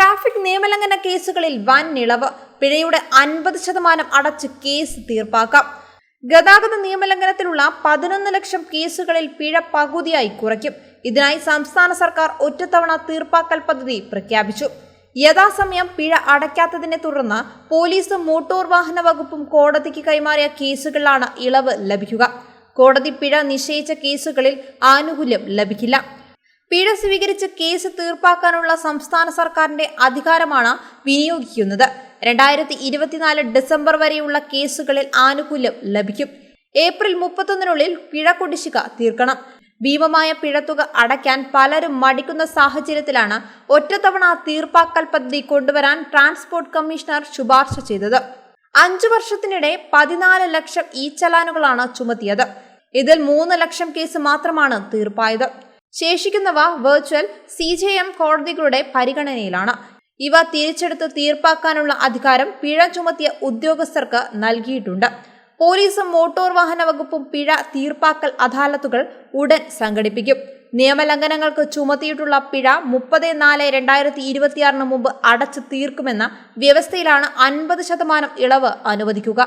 Traffic നിയമലംഘന കേസുകളിൽ വൻ ഇളവ്. പിഴയുടെ 50% അടച്ച് കേസ് തീർപ്പാക്കാം. ഗതാഗത നിയമലംഘനത്തിലുള്ള 11 ലക്ഷം കേസുകളിൽ പിഴ പകുതിയായി കുറയ്ക്കും. ഇതിനായി സംസ്ഥാന സർക്കാർ ഒറ്റത്തവണ തീർപ്പാക്കൽ പദ്ധതി പ്രഖ്യാപിച്ചു. യഥാസമയം പിഴ അടയ്ക്കാത്തതിനെ തുടർന്ന് പോലീസും മോട്ടോർ വാഹന വകുപ്പും കോടതിക്ക് കൈമാറിയ കേസുകളിലാണ് ഇളവ് ലഭിക്കുക. കോടതി പിഴ നിശ്ചയിച്ച കേസുകളിൽ ആനുകൂല്യം ലഭിക്കില്ല. പിഴ സ്വീകരിച്ച് കേസ് തീർപ്പാക്കാനുള്ള സംസ്ഥാന സർക്കാരിന്റെ അധികാരമാണ് വിനിയോഗിക്കുന്നത്. 2024 ഡിസംബർ വരെയുള്ള കേസുകളിൽ ആനുകൂല്യം ലഭിക്കും. ഏപ്രിൽ 31-നുള്ളിൽ പിഴ കുടിശ്ശിക തീർക്കണം. ഭീമമായ പിഴത്തുക അടയ്ക്കാൻ പലരും മടിക്കുന്ന സാഹചര്യത്തിലാണ് ഒറ്റത്തവണ തീർപ്പാക്കൽ പദ്ധതി കൊണ്ടുവരാൻ ട്രാൻസ്പോർട്ട് കമ്മീഷണർ ശുപാർശ ചെയ്തത്. 5 വർഷത്തിനിടെ 14 ലക്ഷം ചലാനുകളാണ് ചുമത്തിയത്. ഇതിൽ 3 ലക്ഷം കേസ് മാത്രമാണ് തീർപ്പായത്. ശേഷിക്കുന്നവ വെർച്വൽ CJM കോടതികളുടെ പരിഗണനയിലാണ്. ഇവ തിരിച്ചെടുത്ത് തീർപ്പാക്കാനുള്ള അധികാരം പിഴ ചുമത്തിയ ഉദ്യോഗസ്ഥർക്ക് നൽകിയിട്ടുണ്ട്. പോലീസും മോട്ടോർ വാഹന വകുപ്പും പിഴ തീർപ്പാക്കൽ അദാലത്തുകൾ ഉടൻ സംഘടിപ്പിക്കും. നിയമലംഘനങ്ങൾക്ക് ചുമത്തിയിട്ടുള്ള പിഴ 30/4/2026 മുമ്പ് അടച്ചു തീർക്കുമെന്ന വ്യവസ്ഥയിലാണ് 50% ഇളവ് അനുവദിക്കുക.